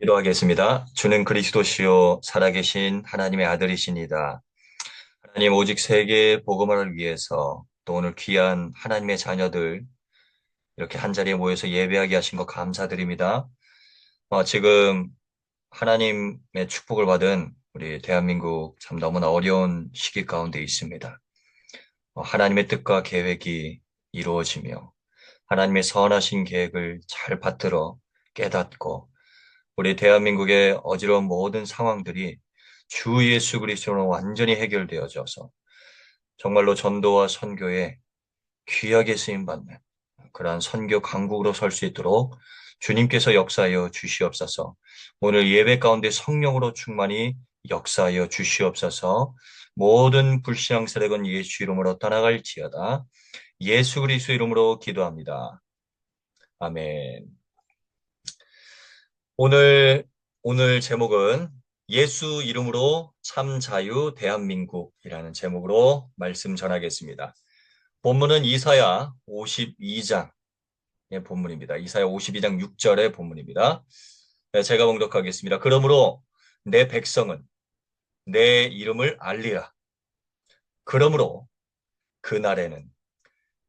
기도하겠습니다. 주는 그리스도시요 살아계신 하나님의 아들이시니다. 하나님 오직 세계 복음화를 위해서 또 오늘 귀한 하나님의 자녀들 이렇게 한자리에 모여서 예배하게 하신 것 감사드립니다. 지금 하나님의 축복을 받은 우리 대한민국 참 너무나 어려운 시기 가운데 있습니다. 하나님의 뜻과 계획이 이루어지며 하나님의 선하신 계획을 잘 받들어 깨닫고 우리 대한민국의 어지러운 모든 상황들이 주 예수 그리스도로 완전히 해결되어져서 정말로 전도와 선교에 귀하게 쓰임받는 그러한 선교 강국으로 설 수 있도록 주님께서 역사하여 주시옵소서. 오늘 예배 가운데 성령으로 충만히 역사하여 주시옵소서. 모든 불신앙 세력은 예수 이름으로 떠나갈지어다. 예수 그리스도 이름으로 기도합니다. 아멘. 오늘, 오늘 제목은 예수 이름으로 참 자유 대한민국이라는 제목으로 말씀 전하겠습니다. 본문은 이사야 52장의 본문입니다. 이사야 52장 6절의 본문입니다. 네, 제가 봉독하겠습니다. 그러므로 내 백성은 내 이름을 알리라. 그러므로 그날에는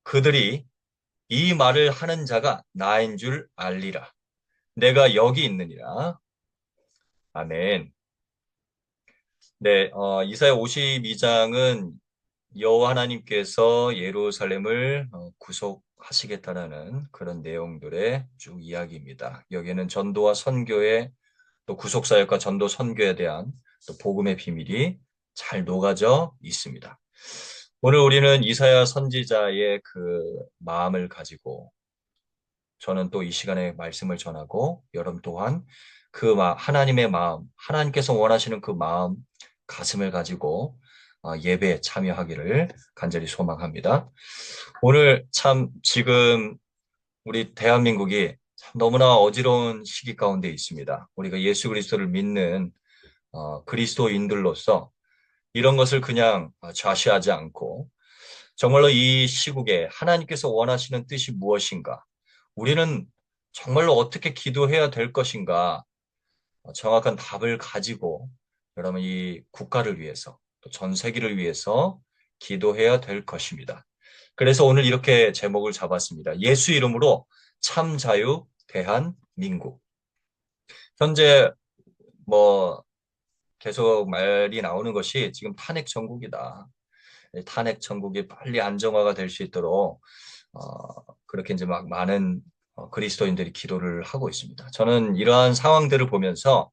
그들이 이 말을 하는 자가 나인 줄 알리라. 내가 여기 있느니라. 아멘. 네, 이사야 52장은 여호와 하나님께서 예루살렘을 구속하시겠다라는 그런 내용들의 쭉 이야기입니다. 여기에는 전도와 선교의 또 구속사역과 전도 선교에 대한 또 복음의 비밀이 잘 녹아져 있습니다. 오늘 우리는 이사야 선지자의 그 마음을 가지고 저는 또 이 시간에 말씀을 전하고 여러분 또한 하나님의 마음, 하나님께서 원하시는 그 마음, 가슴을 가지고 예배에 참여하기를 간절히 소망합니다. 오늘 참 지금 우리 대한민국이 참 너무나 어지러운 시기 가운데 있습니다. 우리가 예수 그리스도를 믿는 그리스도인들로서 이런 것을 그냥 좌시하지 않고 정말로 이 시국에 하나님께서 원하시는 뜻이 무엇인가? 우리는 정말로 어떻게 기도해야 될 것인가? 정확한 답을 가지고 여러분 이 국가를 위해서 또 전 세계를 위해서 기도해야 될 것입니다. 그래서 오늘 이렇게 제목을 잡았습니다. 예수 이름으로 참 자유 대한민국. 현재 뭐 계속 말이 나오는 것이 지금 탄핵 정국이다. 탄핵 정국이 빨리 안정화가 될 수 있도록 그렇게 이제 막 많은 그리스도인들이 기도를 하고 있습니다. 저는 이러한 상황들을 보면서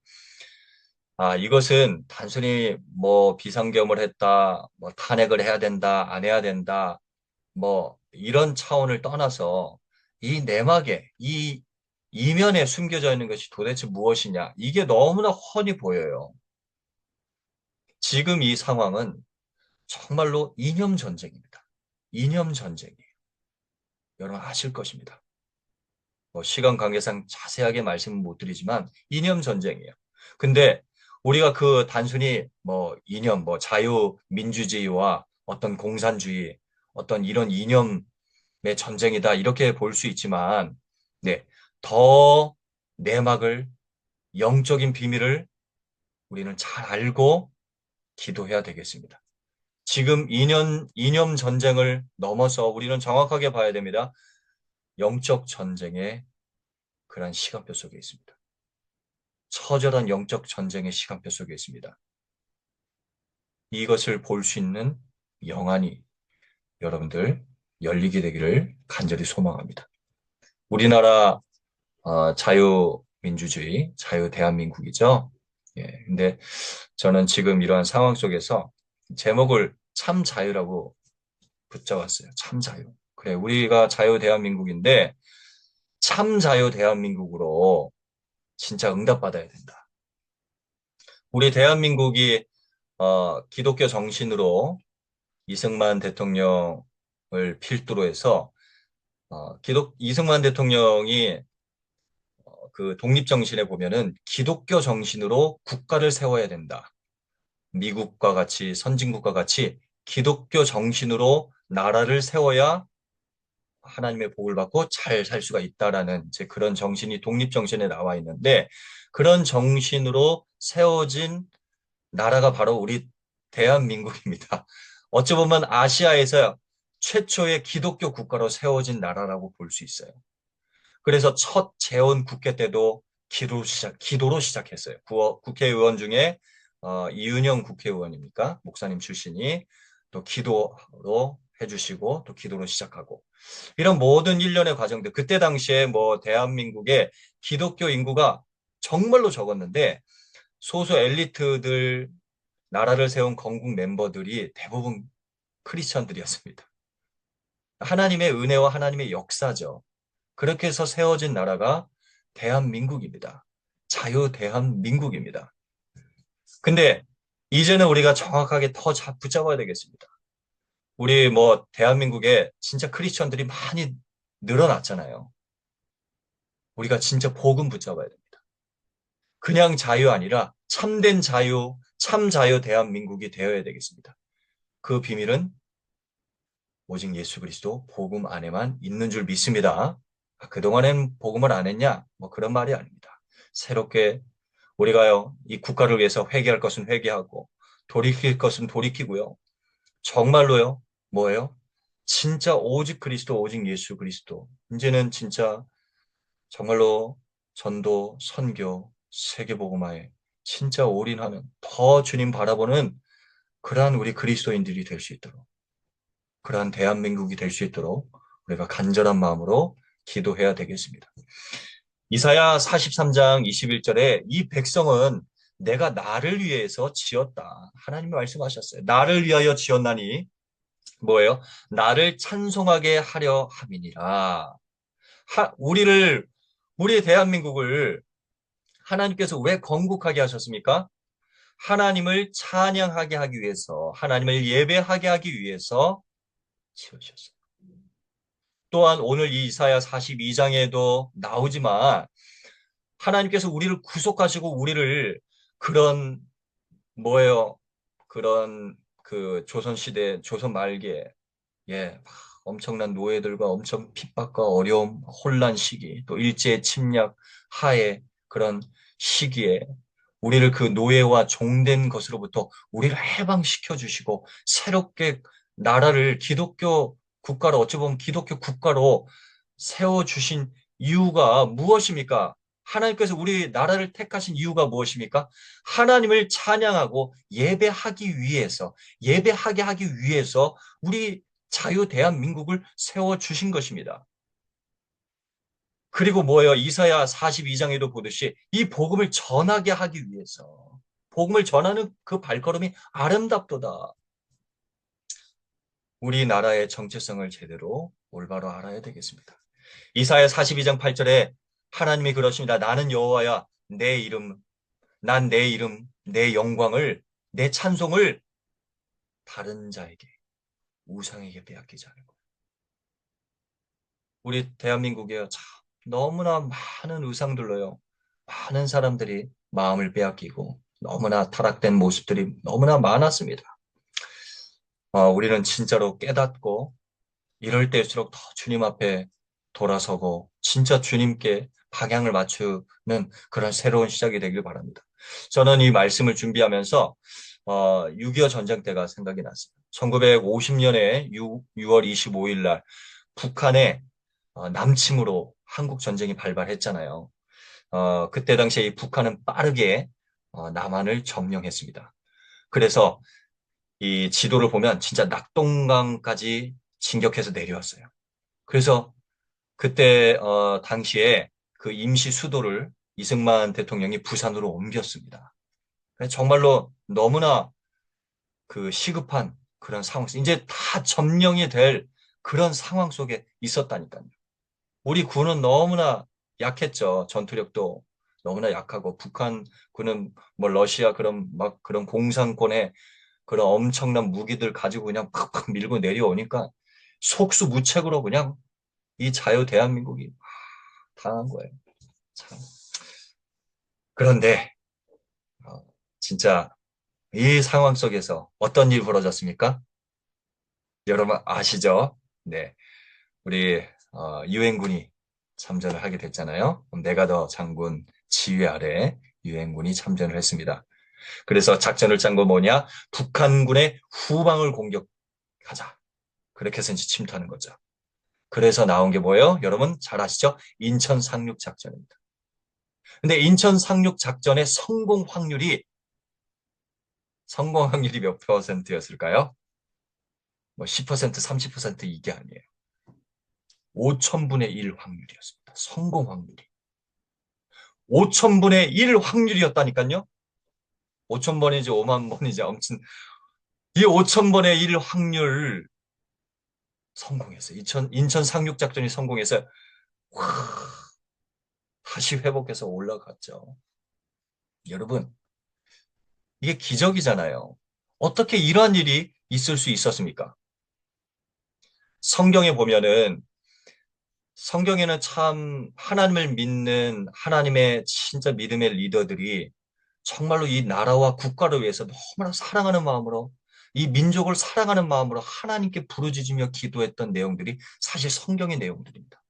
이것은 단순히 뭐 비상계엄을 했다, 뭐 탄핵을 해야 된다, 안 해야 된다, 뭐 이런 차원을 떠나서 이 내막에 이 이면에 숨겨져 있는 것이 도대체 무엇이냐? 이게 너무나 훤히 보여요. 지금 이 상황은 정말로 이념 전쟁입니다. 이념 전쟁이에요. 여러분 아실 것입니다. 뭐 시간 관계상 자세하게 말씀은 못 드리지만 이념 전쟁이에요. 근데 우리가 그 단순히 뭐 이념, 뭐 자유민주주의와 어떤 공산주의, 어떤 이런 이념의 전쟁이다 이렇게 볼 수 있지만, 네, 더 내막을 영적인 비밀을 우리는 잘 알고 기도해야 되겠습니다. 지금 이념 전쟁을 넘어서 우리는 정확하게 봐야 됩니다. 영적 전쟁의 그런 시간표 속에 있습니다. 처절한 영적 전쟁의 시간표 속에 있습니다. 이것을 볼 수 있는 영안이 여러분들 열리게 되기를 간절히 소망합니다. 우리나라 자유민주주의, 자유대한민국이죠. 예, 근데 저는 지금 이러한 상황 속에서 제목을 참 자유라고 붙여왔어요. 참 자유. 그래, 우리가 자유대한민국인데 참 자유대한민국으로 진짜 응답받아야 된다. 우리 대한민국이 기독교 정신으로 이승만 대통령을 필두로 해서 이승만 대통령이 그 독립 정신에 보면은 기독교 정신으로 국가를 세워야 된다. 미국과 같이 선진국과 같이 기독교 정신으로 나라를 세워야 하나님의 복을 받고 잘 살 수가 있다라는 제 그런 정신이 독립정신에 나와 있는데 그런 정신으로 세워진 나라가 바로 우리 대한민국입니다. 어찌 보면 아시아에서 최초의 기독교 국가로 세워진 나라라고 볼 수 있어요. 그래서 첫 재헌 국회 때도 기도로 시작했어요. 국회의원 중에 이은영 국회의원입니까? 목사님 출신이 또 기도로 해주시고 또 기도로 시작하고 이런 모든 일련의 과정들 그때 당시에 뭐 대한민국의 기독교 인구가 정말로 적었는데 소수 엘리트들 나라를 세운 건국 멤버들이 대부분 크리스천들이었습니다. 하나님의 은혜와 하나님의 역사죠. 그렇게 해서 세워진 나라가 대한민국입니다. 자유 대한민국입니다. 근데 이제는 우리가 정확하게 더 붙잡아야 되겠습니다. 우리 뭐 대한민국에 진짜 크리스천들이 많이 늘어났잖아요. 우리가 진짜 복음 붙잡아야 됩니다. 그냥 자유 아니라 참된 자유, 참 자유 대한민국이 되어야 되겠습니다. 그 비밀은 오직 예수 그리스도 복음 안에만 있는 줄 믿습니다. 그동안엔 복음을 안 했냐? 뭐 그런 말이 아닙니다. 새롭게 우리가요, 이 국가를 위해서 회개할 것은 회개하고 돌이킬 것은 돌이키고요. 정말로요, 뭐예요? 진짜 오직 그리스도, 오직 예수 그리스도. 이제는 진짜 정말로 전도, 선교, 세계복음화에 진짜 올인하는 더 주님 바라보는 그러한 우리 그리스도인들이 될 수 있도록 그러한 대한민국이 될 수 있도록 우리가 간절한 마음으로 기도해야 되겠습니다. 이사야 43장 21절에 이 백성은 내가 나를 위해서 지었다. 하나님이 말씀하셨어요. 나를 위하여 지었나니 뭐예요? 나를 찬송하게 하려 함이니라. 우리의 대한민국을 하나님께서 왜 건국하게 하셨습니까? 하나님을 찬양하게 하기 위해서, 하나님을 예배하게 하기 위해서 지으셨어요. 또한 오늘 이 이사야 42장에도 나오지만 하나님께서 우리를 구속하시고 우리를 그런 뭐예요? 그런 그 조선시대, 조선 말기에 예, 엄청난 노예들과 엄청 핍박과 어려움, 혼란 시기, 또 일제 침략 하에 그런 시기에 우리를 그 노예와 종된 것으로부터 우리를 해방시켜 주시고 새롭게 나라를 기독교 국가로 어찌 보면 기독교 국가로 세워 주신 이유가 무엇입니까? 하나님께서 우리 나라를 택하신 이유가 무엇입니까? 하나님을 찬양하고 예배하게 하기 위해서 우리 자유 대한민국을 세워 주신 것입니다. 그리고 뭐예요? 이사야 42장에도 보듯이 이 복음을 전하게 하기 위해서 복음을 전하는 그 발걸음이 아름답도다. 우리나라의 정체성을 제대로 올바로 알아야 되겠습니다. 이사야 42장 8절에 하나님이 그러십니다. 나는 여호와야 난 내 이름, 내 영광을, 내 찬송을 다른 자에게, 우상에게 빼앗기지 않을 거야. 우리 대한민국에 참 너무나 많은 우상들로요. 많은 사람들이 마음을 빼앗기고 너무나 타락된 모습들이 너무나 많았습니다. 우리는 진짜로 깨닫고 이럴 때일수록 더 주님 앞에 돌아서고 진짜 주님께 방향을 맞추는 그런 새로운 시작이 되길 바랍니다. 저는 이 말씀을 준비하면서 6.25 전쟁 때가 생각이 났습니다. 1950년에 6월 25일 날 북한의 남침으로 한국 전쟁이 발발했잖아요. 그때 당시에 이 북한은 빠르게 남한을 점령했습니다. 그래서 이 지도를 보면 진짜 낙동강까지 진격해서 내려왔어요. 그래서 그때 당시에 그 임시 수도를 이승만 대통령이 부산으로 옮겼습니다. 정말로 너무나 그 시급한 그런 상황, 이제 다 점령이 될 그런 상황 속에 있었다니까요. 우리 군은 너무나 약했죠. 전투력도 너무나 약하고 북한 군은 뭐 러시아 그런 막 그런 공산권의 그런 엄청난 무기들 가지고 그냥 팍팍 밀고 내려오니까 속수무책으로 그냥 이 자유 대한민국이 당한 거예요. 참. 그런데 어, 진짜 이 상황 속에서 어떤 일이 벌어졌습니까? 여러분 아시죠? 네. 우리 유엔군이 참전을 하게 됐잖아요. 메가더 장군 지휘 아래 유엔군이 참전을 했습니다. 그래서 작전을 짠 거 뭐냐? 북한군의 후방을 공격하자. 그렇게 해서 이제 침투하는 거죠. 그래서 나온 게 뭐예요? 여러분 잘 아시죠? 인천 상륙 작전입니다. 근데 인천 상륙 작전의 성공 확률이 몇 퍼센트였을까요? 뭐 10%, 30% 이게 아니에요. 5천분의 1 확률이었습니다. 성공 확률이. 5천분의 1 확률이었다니까요? 5천번이지 5만 번이지 아무튼 이 5천번의 1 확률 성공했어요. 인천 상륙작전이 성공해서 와, 다시 회복해서 올라갔죠. 여러분, 이게 기적이잖아요. 어떻게 이러한 일이 있을 수 있었습니까? 성경에 보면은 성경에는 참 하나님을 믿는 하나님의 진짜 믿음의 리더들이 정말로 이 나라와 국가를 위해서 너무나 사랑하는 마음으로 이 민족을 사랑하는 마음으로 하나님께 부르짖으며 기도했던 내용들이 사실 성경의 내용들입니다.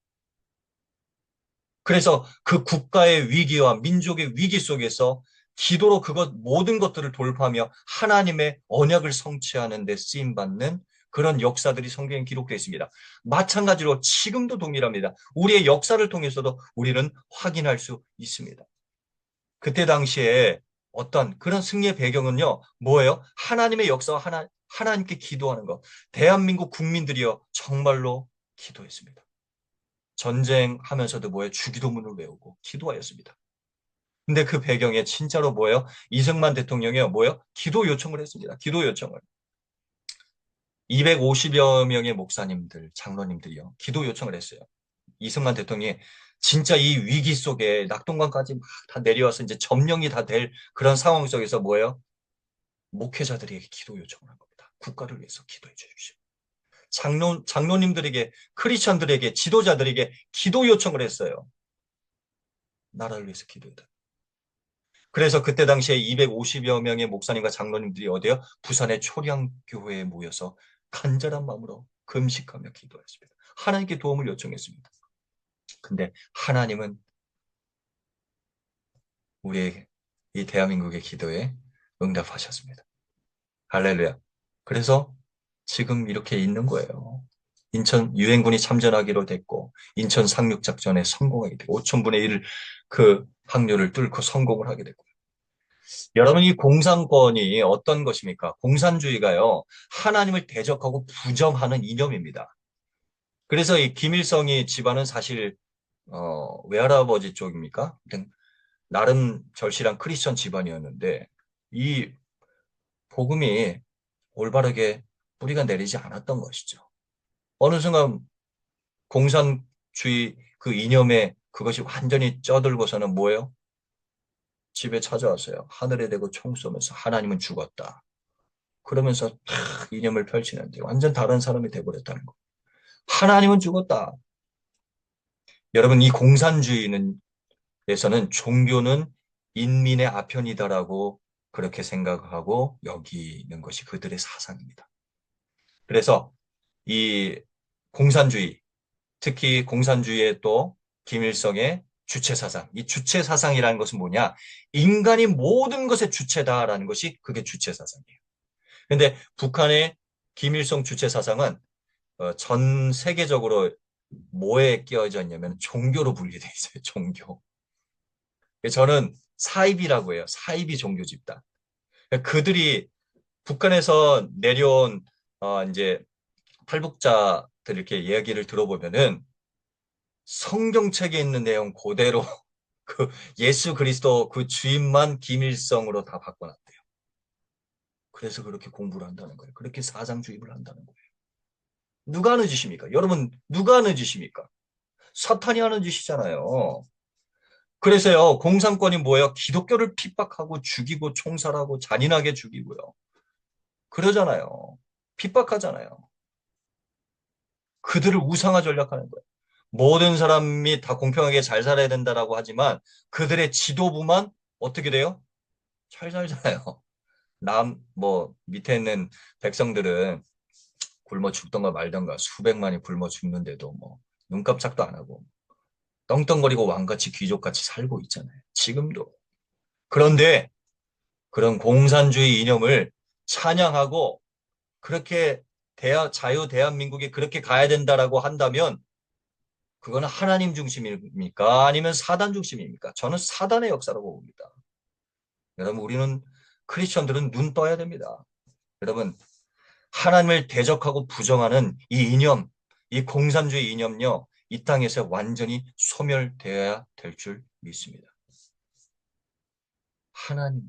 그래서 그 국가의 위기와 민족의 위기 속에서 기도로 모든 것들을 돌파하며 하나님의 언약을 성취하는 데 쓰임받는 그런 역사들이 성경에 기록되어 있습니다. 마찬가지로 지금도 동일합니다. 우리의 역사를 통해서도 우리는 확인할 수 있습니다. 그때 당시에 어떤 그런 승리의 배경은요, 뭐예요? 하나님의 역사와 하나님께 기도하는 것. 대한민국 국민들이요, 정말로 기도했습니다. 전쟁하면서도 뭐예요? 주기도문을 외우고 기도하였습니다. 근데 그 배경에 진짜로 뭐예요? 이승만 대통령이요, 뭐예요? 기도 요청을 했습니다. 기도 요청을. 250여 명의 목사님들, 장로님들이요, 기도 요청을 했어요. 이승만 대통령이 진짜 이 위기 속에 낙동강까지 막 다 내려와서 이제 점령이 다 될 그런 상황 속에서 뭐예요? 목회자들에게 기도 요청을 한 겁니다. 국가를 위해서 기도해 주십시오. 장로님들에게, 크리스천들에게, 지도자들에게 기도 요청을 했어요. 나라를 위해서 기도해다. 그래서 그때 당시에 250여 명의 목사님과 장로님들이 어디요? 부산의 초량교회에 모여서 간절한 마음으로 금식하며 기도했습니다. 하나님께 도움을 요청했습니다. 근데 하나님은 우리의 이 대한민국의 기도에 응답하셨습니다. 할렐루야. 그래서 지금 이렇게 있는 거예요. 인천 유엔군이 참전하기로 됐고 인천 상륙작전에 성공하게 되고 5천분의 1 그 확률을 뚫고 성공을 하게 됐고 여러분 이 공산권이 어떤 것입니까? 공산주의가요. 하나님을 대적하고 부정하는 이념입니다. 그래서 이 김일성이 집안은 사실 외할아버지 쪽입니까? 나름 절실한 크리스천 집안이었는데 이 복음이 올바르게 뿌리가 내리지 않았던 것이죠. 어느 순간 공산주의 그 이념에 그것이 완전히 쪄들고서는 뭐예요? 집에 찾아왔어요. 하늘에 대고 총 쏘면서 하나님은 죽었다. 그러면서 탁 이념을 펼치는데 완전 다른 사람이 돼버렸다는 거. 하나님은 죽었다. 여러분 이 공산주의는 에서는 종교는 인민의 아편이다라고 그렇게 생각하고 여기는 것이 그들의 사상입니다. 그래서 이 공산주의, 특히 공산주의의 또 김일성의 주체 사상, 이 주체 사상이라는 것은 뭐냐? 인간이 모든 것의 주체다라는 것이 그게 주체 사상이에요. 근데 북한의 김일성 주체 사상은 전 세계적으로 뭐에 끼어져 있냐면 종교로 분리되어 있어요. 종교. 저는 사이비라고 해요. 사이비 종교 집단. 그들이 북한에서 내려온 이제 탈북자들 이렇게 이야기를 들어보면은 성경책에 있는 내용 그대로 그 예수 그리스도 그 주임만 김일성으로 다 바꿔놨대요. 그래서 그렇게 공부를 한다는 거예요. 그렇게 사상주의를 한다는 거예요. 누가 하는 짓입니까? 여러분 누가 하는 짓입니까? 사탄이 하는 짓이잖아요. 그래서요, 공산권이 뭐예요? 기독교를 핍박하고 죽이고 총살하고 잔인하게 죽이고요. 그러잖아요. 핍박하잖아요. 그들을 우상화 전략하는 거예요. 모든 사람이 다 공평하게 잘 살아야 된다라고 하지만 그들의 지도부만 어떻게 돼요? 잘 살잖아요. 밑에 있는 백성들은 굶어 죽던가 말던가 수백만이 굶어 죽는데도 뭐 눈 깜짝도 안 하고 떵떵거리고 왕같이 귀족같이 살고 있잖아요. 지금도. 그런데 그런 공산주의 이념을 찬양하고 그렇게 자유 대한민국이 그렇게 가야 된다라고 한다면 그거는 하나님 중심입니까? 아니면 사단 중심입니까? 저는 사단의 역사라고 봅니다. 여러분, 우리는 크리스천들은 눈 떠야 됩니다. 여러분, 하나님을 대적하고 부정하는 이 이념, 이 공산주의 이념요, 이 땅에서 완전히 소멸되어야 될 줄 믿습니다. 하나님.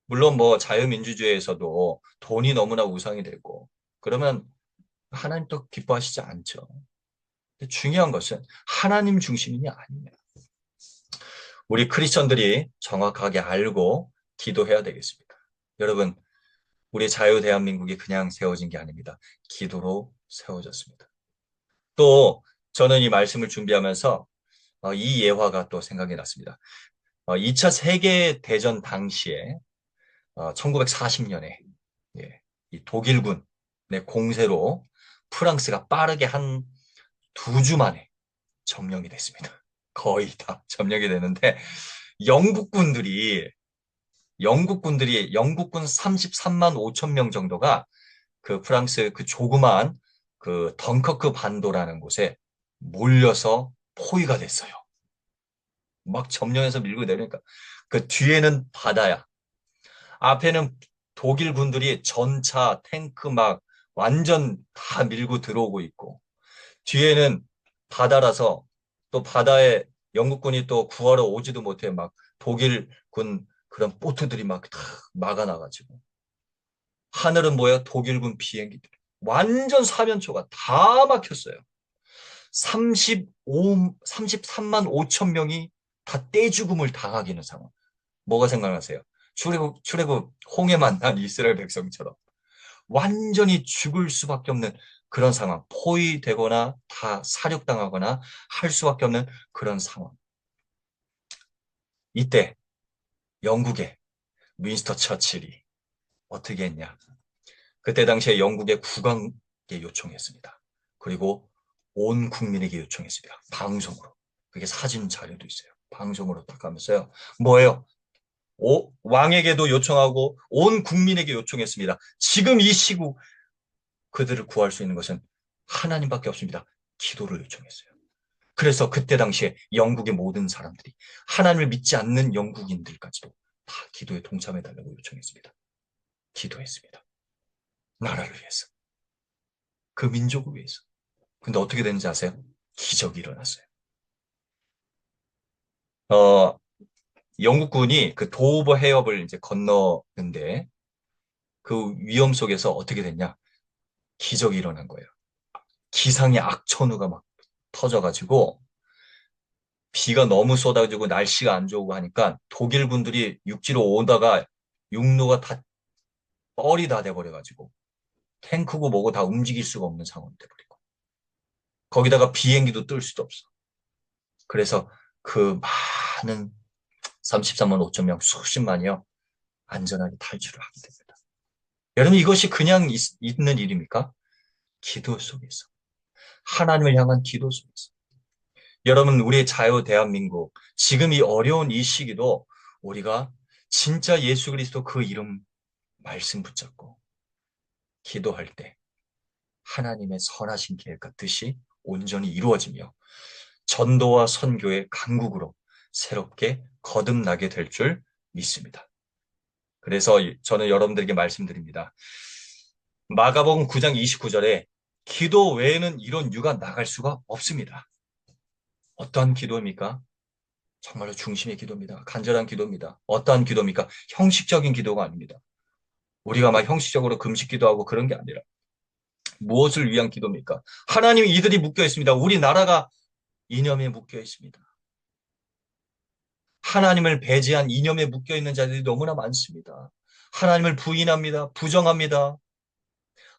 물론 뭐 자유민주주의에서도 돈이 너무나 우상이 되고, 그러면 하나님 또 기뻐하시지 않죠. 중요한 것은 하나님 중심이냐 아니냐. 우리 크리스천들이 정확하게 알고 기도해야 되겠습니다. 여러분, 우리 자유 대한민국이 그냥 세워진 게 아닙니다. 기도로 세워졌습니다. 또 저는 이 말씀을 준비하면서 이 예화가 또 생각이 났습니다. 2차 세계대전 당시에 1940년에 이 독일군의 공세로 프랑스가 빠르게 한 2주 만에 점령이 됐습니다. 거의 다 점령이 되는데 영국군들이 영국군 33만 5천 명 정도가 그 프랑스 그 조그마한 그 덩커크 반도라는 곳에 몰려서 포위가 됐어요. 막 점령해서 밀고 내려니까 그 뒤에는 바다야. 앞에는 독일 군들이 전차, 탱크 막 완전 다 밀고 들어오고 있고 뒤에는 바다라서 또 바다에 영국군이 또 구하러 오지도 못해 막 독일 군 그런 보트들이 막 다 막아놔가지고 하늘은 뭐야? 독일군 비행기들. 완전 사면초가 다 막혔어요. 33만 5천 명이 다 떼죽음을 당하기는 상황. 뭐가 생각나세요? 출애굽 홍해 만난 이스라엘 백성처럼 완전히 죽을 수밖에 없는 그런 상황. 포위되거나 다 사륙당하거나 할 수밖에 없는 그런 상황. 이때 영국의 윈스터 처칠이 어떻게 했냐? 그때 당시에 영국의 국왕에게 요청했습니다. 그리고 온 국민에게 요청했습니다. 방송으로. 그게 사진 자료도 있어요. 방송으로 딱 하면서요. 뭐예요? 왕에게도 요청하고 온 국민에게 요청했습니다. 지금 이 시국 그들을 구할 수 있는 것은 하나님밖에 없습니다. 기도를 요청했어요. 그래서 그때 당시에 영국의 모든 사람들이 하나님을 믿지 않는 영국인들까지도 다 기도에 동참해달라고 요청했습니다. 기도했습니다. 나라를 위해서. 그 민족을 위해서. 근데 어떻게 되는지 아세요? 기적이 일어났어요. 어, 영국군이 그 도우버 해협을 이제 건너는데 그 위험 속에서 어떻게 됐냐? 기적이 일어난 거예요. 기상의 악천후가 막 터져가지고 비가 너무 쏟아지고 날씨가 안 좋고 하니까 독일 군들이 육지로 오다가 육로가 다 뻘이 다 돼버려가지고 탱크고 뭐고 다 움직일 수가 없는 상황이 돼버리고 거기다가 비행기도 뜰 수도 없어. 그래서 그 많은 33만 5천 명 수십만이요 안전하게 탈출을 하게 됩니다. 여러분 이것이 그냥 있는 일입니까? 기도 속에서 하나님을 향한 기도 속에서 여러분 우리의 자유 대한민국 지금 이 어려운 이 시기도 우리가 진짜 예수 그리스도 그 이름 말씀 붙잡고 기도할 때 하나님의 선하신 계획과 뜻이 온전히 이루어지며 전도와 선교의 강국으로 새롭게 거듭나게 될 줄 믿습니다. 그래서 저는 여러분들에게 말씀드립니다. 마가복음 9장 29절에 기도 외에는 이런 유가 나갈 수가 없습니다. 어떠한 기도입니까? 정말로 중심의 기도입니다. 간절한 기도입니다. 어떠한 기도입니까? 형식적인 기도가 아닙니다. 우리가 막 형식적으로 금식 기도하고 그런 게 아니라 무엇을 위한 기도입니까? 하나님 이들이 묶여 있습니다. 우리나라가 이념에 묶여 있습니다. 하나님을 배제한 이념에 묶여 있는 자들이 너무나 많습니다. 하나님을 부인합니다. 부정합니다.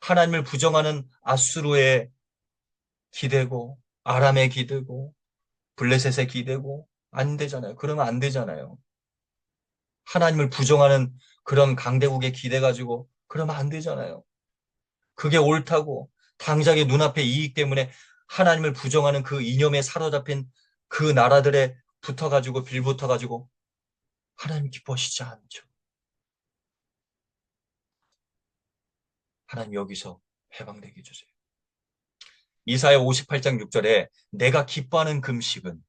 하나님을 부정하는 아수르에 기대고 아람에 기대고 블레셋에 기대고 안 되잖아요. 그러면 안 되잖아요. 하나님을 부정하는 그런 강대국에 기대 가지고 그러면 안 되잖아요. 그게 옳다고 당장의 눈앞의 이익 때문에 하나님을 부정하는 그 이념에 사로잡힌 그 나라들에 붙어가지고 빌붙어가지고 하나님 기뻐하시지 않죠. 하나님 여기서 해방되게 해주세요. 이사야 58장 6절에 내가 기뻐하는 금식은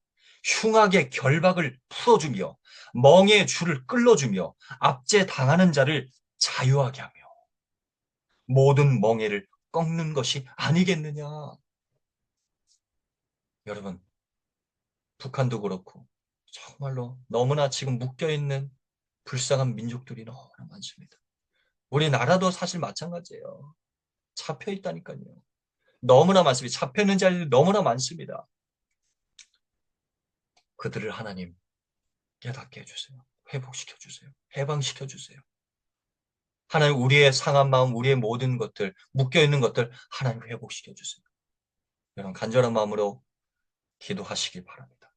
흉악의 결박을 풀어주며 멍에의 줄을 끌어주며 압제 당하는 자를 자유하게 하며 모든 멍에를 꺾는 것이 아니겠느냐. 여러분, 북한도 그렇고 정말로 너무나 지금 묶여있는 불쌍한 민족들이 너무나 많습니다. 우리나라도 사실 마찬가지예요. 잡혀있다니까요. 너무나 많습니다. 잡혀있는 자들이 너무나 많습니다. 그들을 하나님 깨닫게 해주세요. 회복시켜주세요. 해방시켜주세요. 하나님 우리의 상한 마음, 우리의 모든 것들, 묶여있는 것들 하나님 회복시켜주세요. 여러분 간절한 마음으로 기도하시길 바랍니다.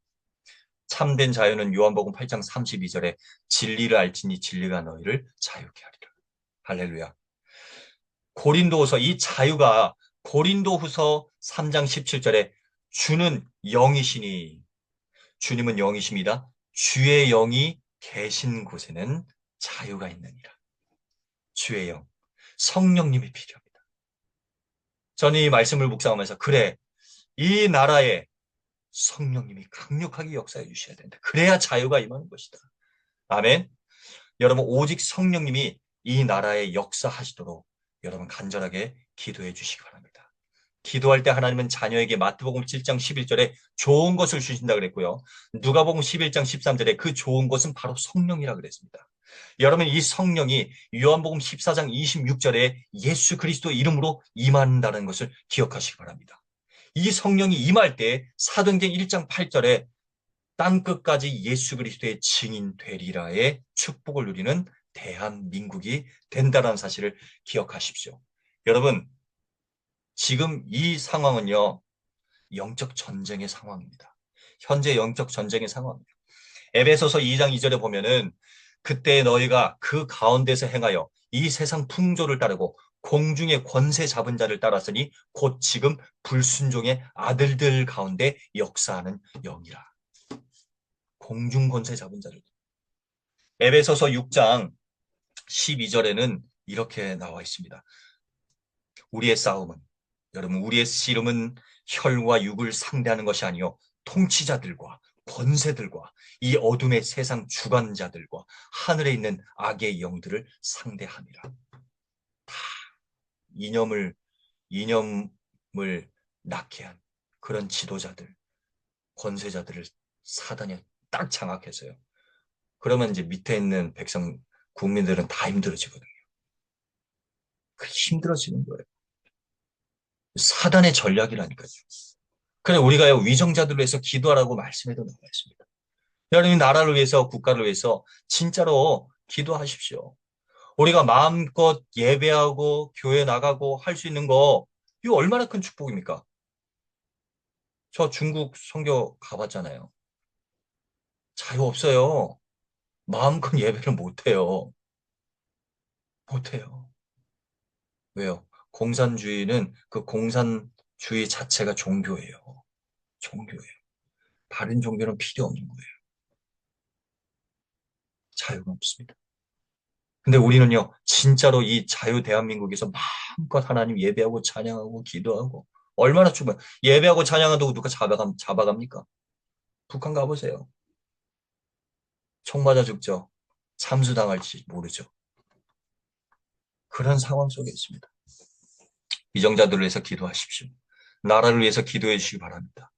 참된 자유는 요한복음 8장 32절에 진리를 알지니 진리가 너희를 자유케 하리라. 할렐루야. 고린도후서 이 자유가 고린도후서 3장 17절에 주는 영이시니 주님은 영이십니다. 주의 영이 계신 곳에는 자유가 있느니라. 주의 영, 성령님이 필요합니다. 저는 이 말씀을 묵상하면서 그래, 이 나라에 성령님이 강력하게 역사해 주셔야 된다. 그래야 자유가 임하는 것이다. 아멘. 여러분 오직 성령님이 이 나라에 역사하시도록 여러분 간절하게 기도해 주시기 바랍니다. 기도할 때 하나님은 자녀에게 마태복음 7장 11절에 좋은 것을 주신다 그랬고요. 누가복음 11장 13절에 그 좋은 것은 바로 성령이라 그랬습니다. 여러분 이 성령이 요한복음 14장 26절에 예수 그리스도 이름으로 임한다는 것을 기억하시기 바랍니다. 이 성령이 임할 때 사도행전 1장 8절에 땅끝까지 예수 그리스도의 증인 되리라의 축복을 누리는 대한민국이 된다는 사실을 기억하십시오. 여러분 지금 이 상황은요 영적 전쟁의 상황입니다. 현재 영적 전쟁의 상황입니다. 에베소서 2장 2절에 보면은 그때 너희가 그 가운데서 행하여 이 세상 풍조를 따르고 공중의 권세 잡은 자를 따랐으니 곧 지금 불순종의 아들들 가운데 역사하는 영이라. 공중 권세 잡은 자를. 에베소서 6장 12절에는 이렇게 나와 있습니다. 우리의 싸움은 여러분 우리의 씨름은 혈과 육을 상대하는 것이 아니요 통치자들과 권세들과 이 어둠의 세상 주관자들과 하늘에 있는 악의 영들을 상대함이라. 다 이념을 낳게 한 그런 지도자들, 권세자들을 사단이 딱 장악해서요. 그러면 이제 밑에 있는 백성, 국민들은 다 힘들어지거든요. 그 힘들어지는 거예요. 사단의 전략이라니까요. 그래 우리가요 위정자들을 위해서 기도하라고 말씀에도 나와 있습니다. 여러분 나라를 위해서 국가를 위해서 진짜로 기도하십시오. 우리가 마음껏 예배하고 교회 나가고 할 수 있는 거 이거 얼마나 큰 축복입니까? 저 중국 선교 가봤잖아요. 자유 없어요. 마음껏 예배를 못해요. 못해요. 왜요? 공산주의는 그 공산주의 자체가 종교예요. 종교예요. 다른 종교는 필요 없는 거예요. 자유가 없습니다. 근데 우리는요, 진짜로 이 자유 대한민국에서 마음껏 하나님 예배하고 찬양하고 기도하고 얼마나 충분 예배하고 찬양한다고 누가 잡아갑니까? 북한 가보세요. 총 맞아 죽죠. 참수당할지 모르죠. 그런 상황 속에 있습니다. 위정자들을 위해서 기도하십시오. 나라를 위해서 기도해 주시기 바랍니다.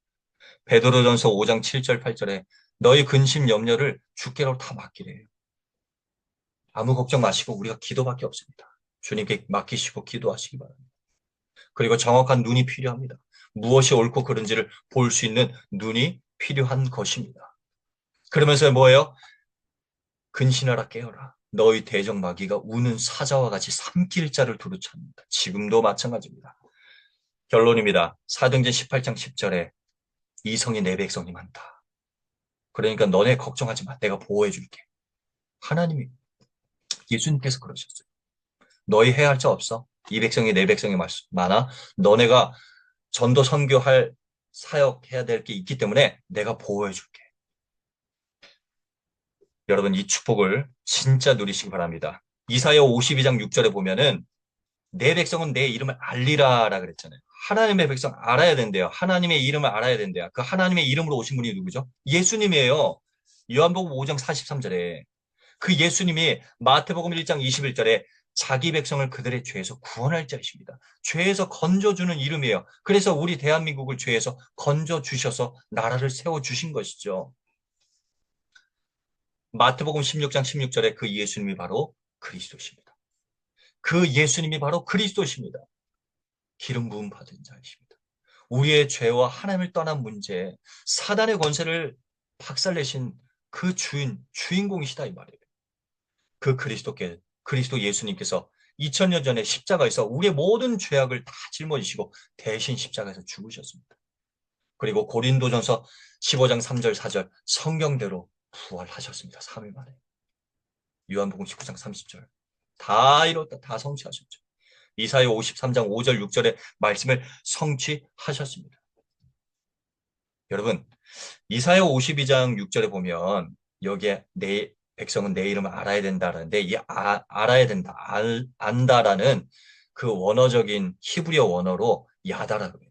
베드로전서 5장 7절 8절에 너희 근심 염려를 주께로 다 맡기래요. 아무 걱정 마시고 우리가 기도밖에 없습니다. 주님께 맡기시고 기도하시기 바랍니다. 그리고 정확한 눈이 필요합니다. 무엇이 옳고 그른지를 볼 수 있는 눈이 필요한 것입니다. 그러면서 뭐예요? 근신하라 깨어라. 너희 대적 마귀가 우는 사자와 같이 삼킬 자를 두루 찾는다. 지금도 마찬가지입니다. 결론입니다. 사도행전 18장 10절에 이성이 내 백성이 많다. 그러니까 너네 걱정하지 마. 내가 보호해 줄게. 하나님이 예수님께서 그러셨어요. 너희 해야 할 자 없어. 이 백성이 내 백성이 많아. 너네가 전도 선교할 사역해야 될 게 있기 때문에 내가 보호해 줄게. 여러분, 이 축복을 진짜 누리시기 바랍니다. 이사야 52장 6절에 보면은 내 백성은 내 이름을 알리라라 그랬잖아요. 하나님의 백성 알아야 된대요. 하나님의 이름을 알아야 된대요. 그 하나님의 이름으로 오신 분이 누구죠? 예수님이에요. 요한복음 5장 43절에 그 예수님이 마태복음 1장 21절에 자기 백성을 그들의 죄에서 구원할 자이십니다. 죄에서 건져주는 이름이에요. 그래서 우리 대한민국을 죄에서 건져주셔서 나라를 세워주신 것이죠. 마태복음 16장 16절에 그 예수님이 바로 그리스도십니다. 그 예수님이 바로 그리스도십니다. 기름 부음 받은 자이십니다. 우리의 죄와 하나님을 떠난 문제, 사단의 권세를 박살내신 그 주인공이시다 이 말이에요. 그 그리스도 예수님께서 2000년 전에 십자가에서 우리의 모든 죄악을 다 짊어지시고 대신 십자가에서 죽으셨습니다. 그리고 고린도전서 15장 3절 4절 성경대로 부활하셨습니다. 3일 만에. 요한복음 19장 30절. 다 이뤘다. 다 성취하셨죠. 이사야 53장 5절 6절의 말씀을 성취하셨습니다. 여러분, 이사야 52장 6절에 보면 여기에 내 백성은 내 이름을 알아야 된다라는데 이 알아야 된다, 안다라는 그 원어적인 히브리어 원어로 야다라고 해요.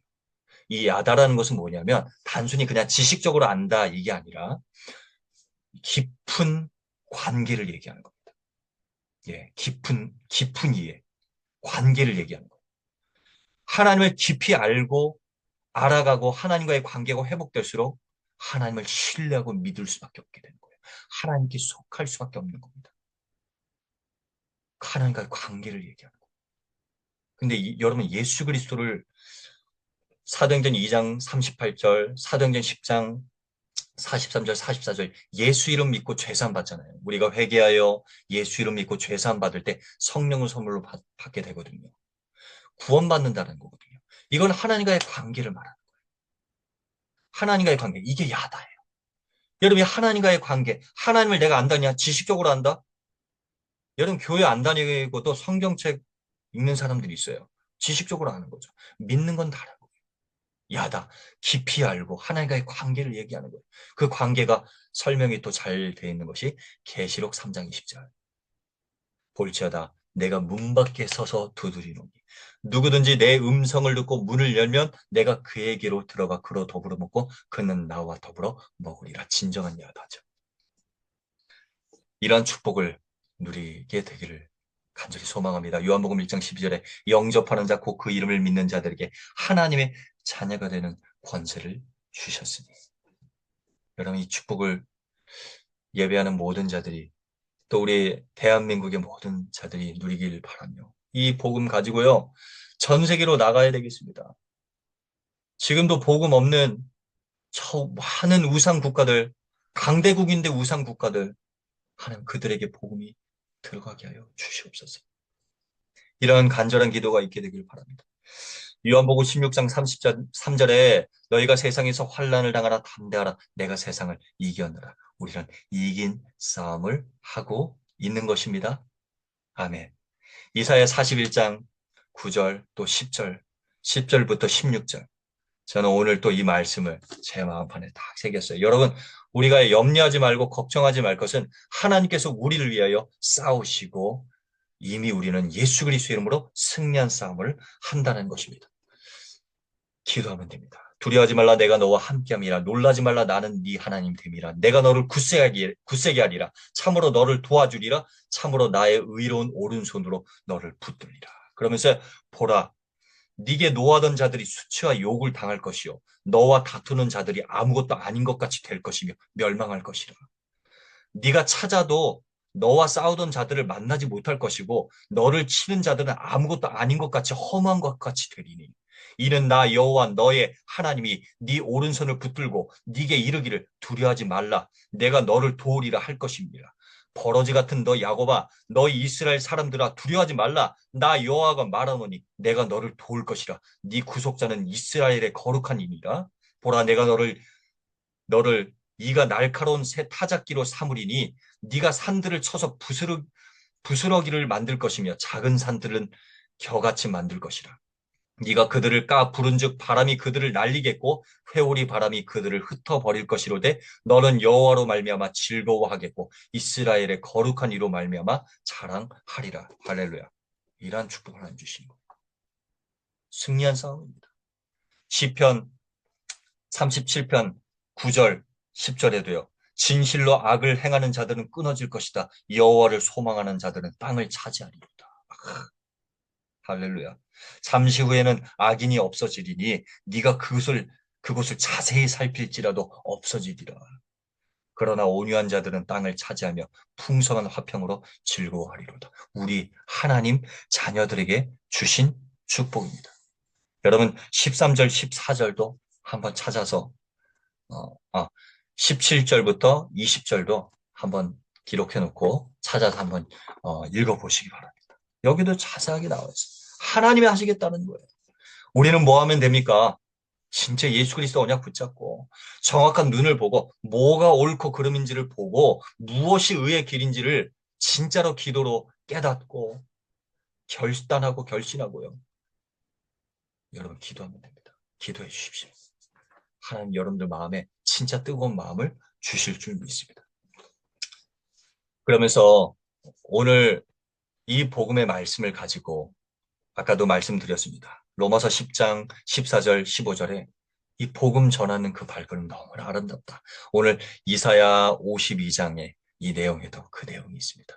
이 야다라는 것은 뭐냐면 단순히 그냥 지식적으로 안다 이게 아니라 깊은 관계를 얘기하는 겁니다. 예, 깊은 이해, 관계를 얘기하는 거예요. 하나님을 깊이 알고 알아가고 하나님과의 관계가 회복될수록 하나님을 신뢰하고 믿을 수밖에 없게 되는 거예요. 하나님께 속할 수밖에 없는 겁니다. 하나님과의 관계를 얘기하는 거예요. 근데 여러분 예수 그리스도를 사도행전 2장 38절, 사도행전 10장 43절, 44절 예수 이름 믿고 죄사함 받잖아요. 우리가 회개하여 예수 이름 믿고 죄사함 받을 때 성령을 선물로 받게 되거든요. 구원받는다는 거거든요. 이건 하나님과의 관계를 말하는 거예요. 하나님과의 관계, 이게 야다예요. 여러분이 하나님과의 관계, 하나님을 내가 안다냐? 지식적으로 안다? 여러분 교회 안 다니고도 성경책 읽는 사람들이 있어요. 지식적으로 아는 거죠. 믿는 건 다른 거예요. 야다, 깊이 알고 하나님과의 관계를 얘기하는 거예요. 그 관계가 설명이 또 잘 되어 있는 것이 계시록 3장 20절. 볼지어다 내가 문 밖에 서서 두드리노니 누구든지 내 음성을 듣고 문을 열면 내가 그에게로 들어가 그로 더불어 먹고 그는 나와 더불어 먹으리라. 진정한 야다죠. 이러한 축복을 누리게 되기를 간절히 소망합니다. 요한복음 1장 12절에 영접하는 자 곧 그 이름을 믿는 자들에게 하나님의 자녀가 되는 권세를 주셨으니 여러분 이 축복을 예배하는 모든 자들이 또 우리 대한민국의 모든 자들이 누리길 바라며 이 복음 가지고요 전 세계로 나가야 되겠습니다. 지금도 복음 없는 저 많은 우상 국가들 강대국인데 우상 국가들 하나님 그들에게 복음이 들어가게 하여 주시옵소서. 이런 간절한 기도가 있게 되길 바랍니다. 요한복음 16장 33절에 너희가 세상에서 환난을 당하라 담대하라 내가 세상을 이겼느라. 우리는 이긴 싸움을 하고 있는 것입니다. 아멘. 이사야 41장 9절 또 10절 10절부터 16절 저는 오늘 또 이 말씀을 제 마음판에 딱 새겼어요. 여러분 우리가 염려하지 말고 걱정하지 말 것은 하나님께서 우리를 위하여 싸우시고 이미 우리는 예수 그리스도 이름으로 승리한 싸움을 한다는 것입니다. 기도하면 됩니다. 두려워하지 말라 내가 너와 함께함이라 놀라지 말라 나는 네 하나님 됨이라 내가 너를 굳세게 하리라 참으로 너를 도와주리라 참으로 나의 의로운 오른손으로 너를 붙들리라. 그러면서 보라 네게 노하던 자들이 수치와 욕을 당할 것이요 너와 다투는 자들이 아무것도 아닌 것 같이 될 것이며 멸망할 것이라. 네가 찾아도 너와 싸우던 자들을 만나지 못할 것이고 너를 치는 자들은 아무것도 아닌 것 같이 험한 것 같이 되리니 이는 나 여호와 너의 하나님이 네 오른손을 붙들고 네게 이르기를 두려워하지 말라 내가 너를 도우리라 할 것입니다. 버러지 같은 너 야곱아 너 이스라엘 사람들아 두려워하지 말라 나 여호와가 말하노니 내가 너를 도울 것이라 네 구속자는 이스라엘의 거룩한 이니라. 보라 내가 너를 이가 날카로운 새 타작기로 삼으리니 네가 산들을 쳐서 부스러기를 만들 것이며 작은 산들은 겨같이 만들 것이라. 네가 그들을 까 부른즉 바람이 그들을 날리겠고 회오리 바람이 그들을 흩어버릴 것이로되 너는 여호와로 말미암아 즐거워하겠고 이스라엘의 거룩한 이로 말미암아 자랑하리라. 할렐루야. 이러한 축복을 하나님 주시는 겁니다. 승리한 싸움입니다. 시편 37편 9절 10절에도요. 진실로 악을 행하는 자들은 끊어질 것이다. 여호와를 소망하는 자들은 땅을 차지하리로다. 할렐루야. 잠시 후에는 악인이 없어지리니 네가 그곳을 자세히 살필지라도 없어지리라. 그러나 온유한 자들은 땅을 차지하며 풍성한 화평으로 즐거워하리로다. 우리 하나님 자녀들에게 주신 축복입니다. 여러분 13절 14절도 한번 찾아서 17절부터 20절도 한번 기록해 놓고 찾아서 한번 읽어보시기 바랍니다. 여기도 자세하게 나와 있어요. 하나님이 하시겠다는 거예요. 우리는 뭐 하면 됩니까? 진짜 예수 그리스도 언약 붙잡고 정확한 눈을 보고 뭐가 옳고 그름인지를 보고 무엇이 의의 길인지를 진짜로 기도로 깨닫고 결단하고 결심하고요. 여러분 기도하면 됩니다. 기도해 주십시오. 하나님 여러분들 마음에 진짜 뜨거운 마음을 주실 줄 믿습니다. 그러면서 오늘 이 복음의 말씀을 가지고 아까도 말씀드렸습니다. 로마서 10장 14절 15절에 이 복음 전하는 그 발걸음 너무나 아름답다. 오늘 이사야 52장에 이 내용에도 그 내용이 있습니다.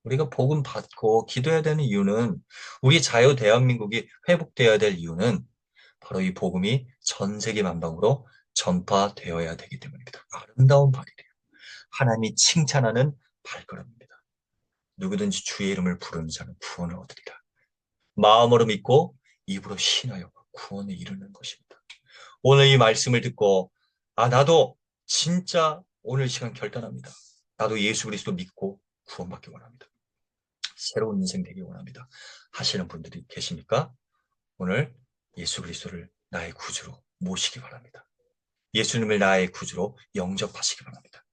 우리가 복음 받고 기도해야 되는 이유는 우리 자유 대한민국이 회복되어야 될 이유는 바로 이 복음이 전 세계 만방으로 전파되어야 되기 때문입니다. 아름다운 발이래요. 하나님이 칭찬하는 발걸음입니다. 누구든지 주의 이름을 부르는 자는 구원을 얻으리라. 마음으로 믿고 입으로 신하여 구원에 이르는 것입니다. 오늘 이 말씀을 듣고 나도 진짜 오늘 시간 결단합니다. 나도 예수 그리스도 믿고 구원받기 원합니다. 새로운 인생 되기 원합니다. 하시는 분들이 계십니까? 오늘 예수 그리스도를 나의 구주로 모시기 바랍니다. 예수님을 나의 구주로 영접하시기 바랍니다.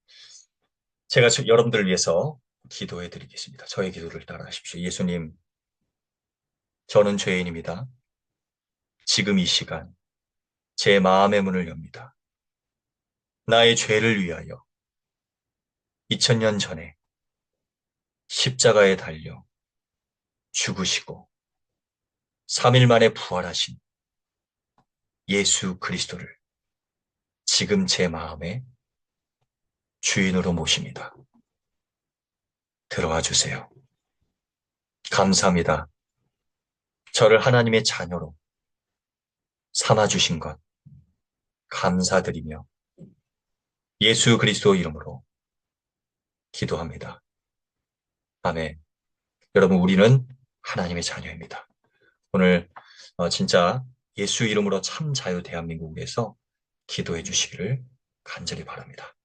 제가 여러분들을 위해서 기도해 드리겠습니다. 저의 기도를 따라하십시오. 예수님, 저는 죄인입니다. 지금 이 시간 제 마음의 문을 엽니다. 나의 죄를 위하여 2000년 전에 십자가에 달려 죽으시고 3일 만에 부활하신 예수 그리스도를 지금 제 마음에 주인으로 모십니다. 들어와 주세요. 감사합니다. 저를 하나님의 자녀로 삼아주신 것 감사드리며 예수 그리스도 이름으로 기도합니다. 아멘. 여러분, 우리는 하나님의 자녀입니다. 오늘 진짜 예수 이름으로 참 자유 대한민국에서 기도해 주시기를 간절히 바랍니다.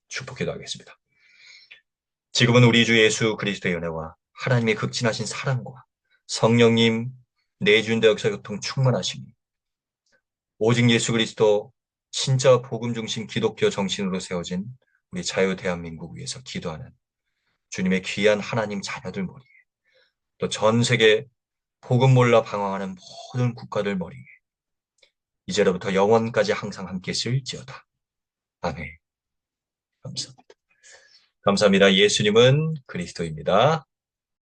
축복기도 하겠습니다. 지금은 우리 주 예수 그리스도의 은혜와 하나님의 극진하신 사랑과 성령님 내주인대 역사 교통 충만하심이 오직 예수 그리스도 진짜 복음 중심 기독교 정신으로 세워진 우리 자유 대한민국 위해서 기도하는 주님의 귀한 하나님 자녀들 머리에 또 전 세계 복음 몰라 방황하는 모든 국가들 머리에 이제로부터 영원까지 항상 함께 있을지어다. 아멘. 감사합니다. 감사합니다. 예수님은 그리스도입니다.